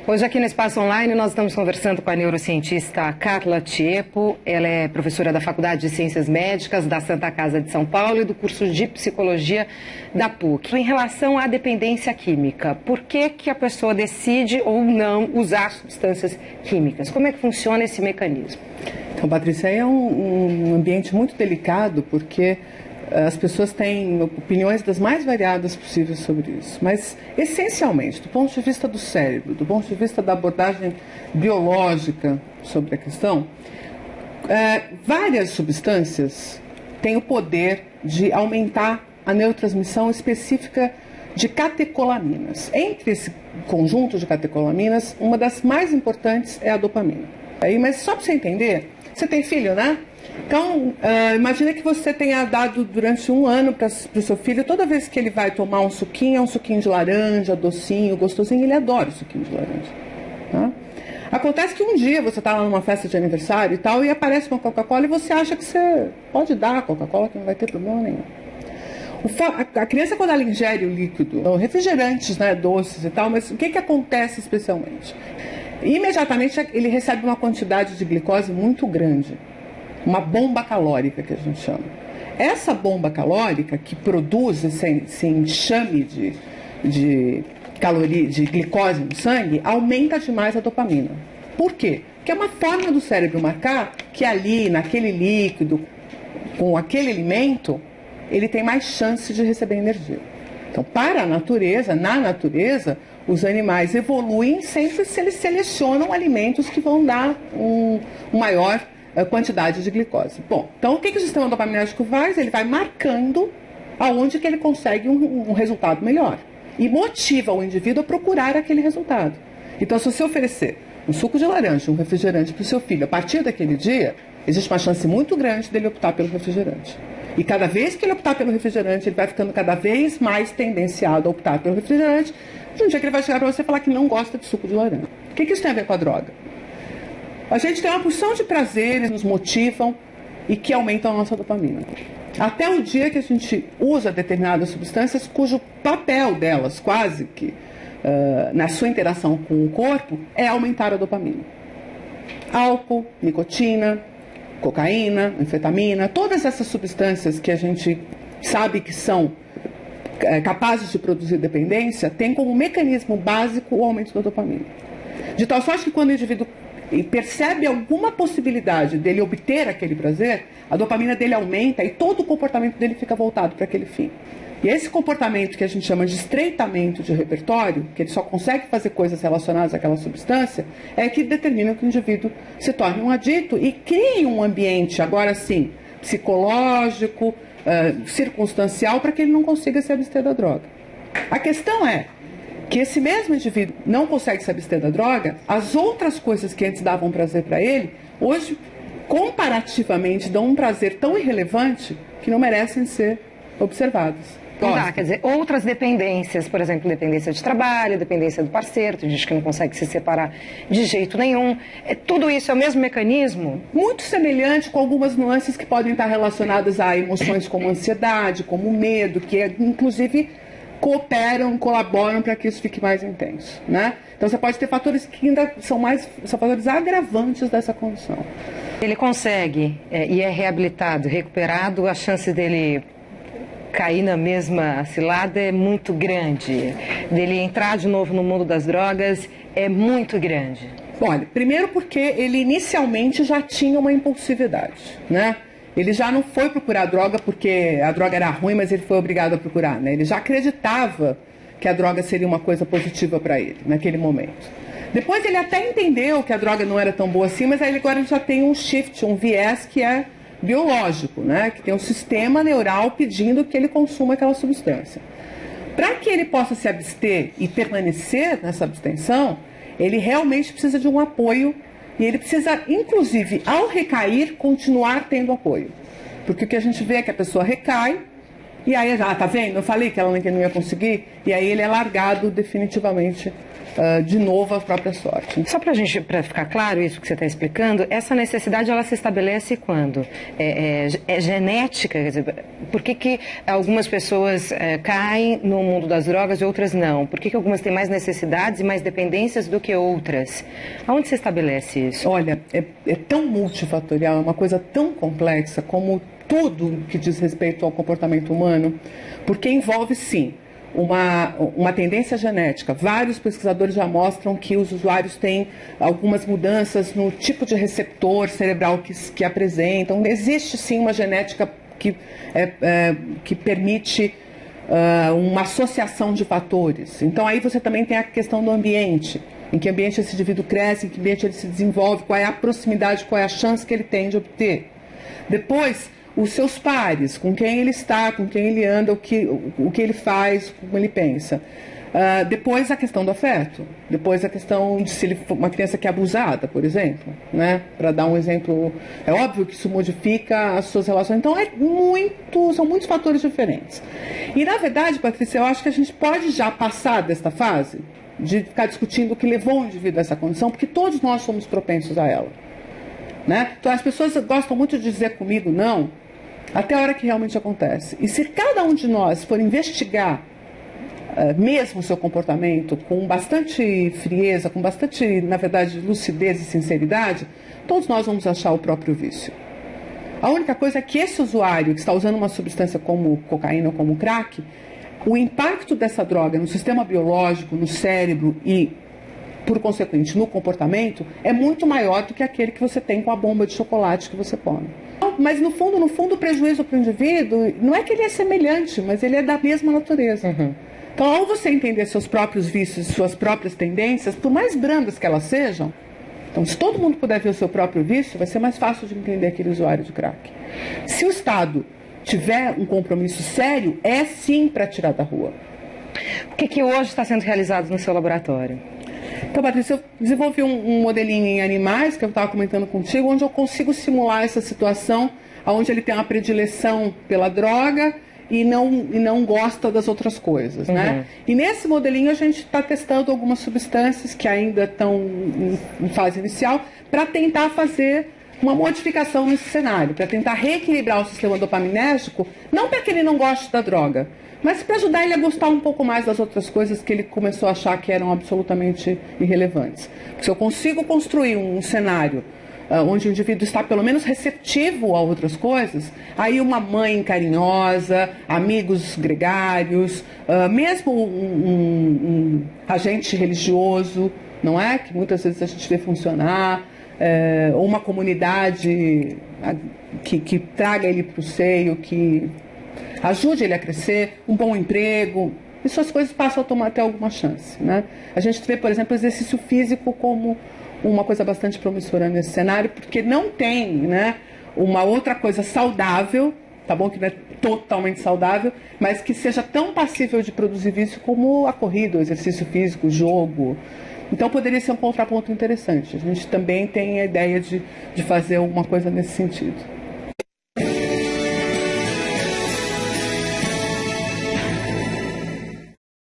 Hoje aqui no Espaço Online nós estamos conversando com a neurocientista Carla Tiepo. Ela é professora da Faculdade de Ciências Médicas da Santa Casa de São Paulo e do curso de Psicologia da PUC. Em relação à dependência química, por que a pessoa decide ou não usar substâncias químicas? Como é que funciona esse mecanismo? Então, Patrícia, é um ambiente muito delicado porque as pessoas têm opiniões das mais variadas possíveis sobre isso. Mas, essencialmente, do ponto de vista do cérebro, do ponto de vista da abordagem biológica sobre a questão, várias substâncias têm o poder de aumentar a neurotransmissão específica de catecolaminas. Entre esse conjunto de catecolaminas, uma das mais importantes é a dopamina. Mas só para você entender, você tem filho, né? Então, imagina que você tenha dado durante um ano para o seu filho, toda vez que ele vai tomar um suquinho, é um suquinho de laranja, docinho, gostosinho, ele adora o suquinho de laranja. Tá? Acontece que um dia você está lá numa festa de aniversário e tal, e aparece uma Coca-Cola e você acha que você pode dar a Coca-Cola, que não vai ter problema nenhum. A criança, quando ela ingere o líquido, refrigerantes, né, doces e tal, mas o que acontece especialmente? Imediatamente ele recebe uma quantidade de glicose muito grande. Uma bomba calórica, que a gente chama. Essa bomba calórica, que produz esse enxame de glicose no sangue, aumenta demais a dopamina. Por quê? Porque é uma forma do cérebro marcar que ali, naquele líquido, com aquele alimento, ele tem mais chance de receber energia. Então, para a natureza, na natureza, os animais evoluem sempre se eles selecionam alimentos que vão dar um maior quantidade de glicose. Bom, então o que o sistema dopaminérgico faz? Ele vai marcando aonde que ele consegue um resultado melhor. E motiva o indivíduo a procurar aquele resultado. Então, se você oferecer um suco de laranja, um refrigerante para o seu filho, a partir daquele dia, existe uma chance muito grande dele optar pelo refrigerante. E cada vez que ele optar pelo refrigerante, ele vai ficando cada vez mais tendenciado a optar pelo refrigerante. Um dia que ele vai chegar para você e falar que não gosta de suco de laranja. O que isso tem a ver com a droga? A gente tem uma porção de prazeres que nos motivam e que aumentam a nossa dopamina. Até o dia que a gente usa determinadas substâncias cujo papel delas, quase que na sua interação com o corpo, é aumentar a dopamina. Álcool, nicotina, cocaína, anfetamina, todas essas substâncias que a gente sabe que são capazes de produzir dependência, têm como mecanismo básico o aumento da dopamina. De tal sorte que quando o indivíduo percebe alguma possibilidade dele obter aquele prazer, a dopamina dele aumenta e todo o comportamento dele fica voltado para aquele fim. E esse comportamento que a gente chama de estreitamento de repertório, que ele só consegue fazer coisas relacionadas àquela substância, é que determina que o indivíduo se torne um adito e crie um ambiente, agora sim, psicológico, circunstancial, para que ele não consiga se abster da droga. A questão é que esse mesmo indivíduo não consegue se abster da droga, as outras coisas que antes davam prazer para ele, hoje, comparativamente, dão um prazer tão irrelevante que não merecem ser observadas. Tá, quer dizer, outras dependências, por exemplo, dependência de trabalho, dependência do parceiro, tem gente que não consegue se separar de jeito nenhum. Tudo isso é o mesmo mecanismo? Muito semelhante, com algumas nuances que podem estar relacionadas a emoções como ansiedade, como medo, que inclusive colaboram para que isso fique mais intenso, né? Então você pode ter fatores que ainda são fatores agravantes dessa condição. Ele consegue e é reabilitado, recuperado, a chance dele cair na mesma cilada é muito grande. Dele entrar de novo no mundo das drogas é muito grande. Olha, primeiro porque ele inicialmente já tinha uma impulsividade, né? Ele já não foi procurar droga porque a droga era ruim, mas ele foi obrigado a procurar, né? Ele já acreditava que a droga seria uma coisa positiva para ele, naquele momento. Depois ele até entendeu que a droga não era tão boa assim, mas aí agora ele já tem um shift, um viés que é biológico, né? Que tem um sistema neural pedindo que ele consuma aquela substância. Para que ele possa se abster e permanecer nessa abstenção, ele realmente precisa de um apoio. E ele precisa, inclusive, ao recair, continuar tendo apoio. Porque o que a gente vê é que a pessoa recai E aí, tá vendo? Eu falei que ela não ia conseguir. E aí ele é largado definitivamente de novo à própria sorte. Só para ficar claro isso que você está explicando, essa necessidade ela se estabelece quando? É genética? Quer dizer, por que algumas pessoas caem no mundo das drogas e outras não? Por que algumas têm mais necessidades e mais dependências do que outras? Aonde se estabelece isso? Olha, é tão multifatorial, é uma coisa tão complexa como tudo que diz respeito ao comportamento humano, porque envolve, sim, uma tendência genética. Vários pesquisadores já mostram que os usuários têm algumas mudanças no tipo de receptor cerebral que apresentam. Existe, sim, uma genética que permite uma associação de fatores. Então, aí você também tem a questão do ambiente. Em que ambiente esse indivíduo cresce, em que ambiente ele se desenvolve, qual é a proximidade, qual é a chance que ele tem de obter. Depois, os seus pares, com quem ele está, com quem ele anda, o que ele faz, como ele pensa. Depois a questão do afeto, depois a questão de se ele for uma criança que é abusada, por exemplo, né? Para dar um exemplo, é óbvio que isso modifica as suas relações. Então são muitos fatores diferentes. E na verdade, Patrícia, eu acho que a gente pode já passar desta fase de ficar discutindo o que levou o indivíduo a essa condição, porque todos nós somos propensos a ela. Né? Então as pessoas gostam muito de dizer comigo não, até a hora que realmente acontece. E se cada um de nós for investigar mesmo o seu comportamento com bastante frieza, com bastante, na verdade, lucidez e sinceridade, todos nós vamos achar o próprio vício. A única coisa é que esse usuário que está usando uma substância como cocaína ou como crack, o impacto dessa droga no sistema biológico, no cérebro e, por consequente, no comportamento, é muito maior do que aquele que você tem com a bomba de chocolate que você come. Mas, no fundo, o prejuízo para o indivíduo não é que ele é semelhante, mas ele é da mesma natureza. Uhum. Então, ao você entender seus próprios vícios, suas próprias tendências, por mais brandas que elas sejam, então, se todo mundo puder ver o seu próprio vício, vai ser mais fácil de entender aquele usuário de crack. Se o Estado tiver um compromisso sério, é sim para tirar da rua. O que hoje está sendo realizado no seu laboratório? Então, Patrícia, eu desenvolvi um modelinho em animais, que eu estava comentando contigo, onde eu consigo simular essa situação, onde ele tem uma predileção pela droga e não gosta das outras coisas, né? E nesse modelinho a gente está testando algumas substâncias que ainda estão em fase inicial, para tentar fazer uma modificação nesse cenário, para tentar reequilibrar o sistema dopaminérgico, não para que ele não goste da droga, mas para ajudar ele a gostar um pouco mais das outras coisas que ele começou a achar que eram absolutamente irrelevantes. Se eu consigo construir um cenário onde o indivíduo está pelo menos receptivo a outras coisas, aí uma mãe carinhosa, amigos gregários, mesmo um agente religioso, não é? Que muitas vezes a gente vê funcionar, ou uma comunidade que traga ele para o seio, que ajude ele a crescer, um bom emprego, isso as coisas passam a ter alguma chance, né? A gente vê, por exemplo, o exercício físico como uma coisa bastante promissora nesse cenário, porque não tem, né, uma outra coisa saudável, tá bom, que não é totalmente saudável, mas que seja tão passível de produzir vício como a corrida, o exercício físico, o jogo. Então poderia ser um contraponto interessante. A gente também tem a ideia de fazer alguma coisa nesse sentido.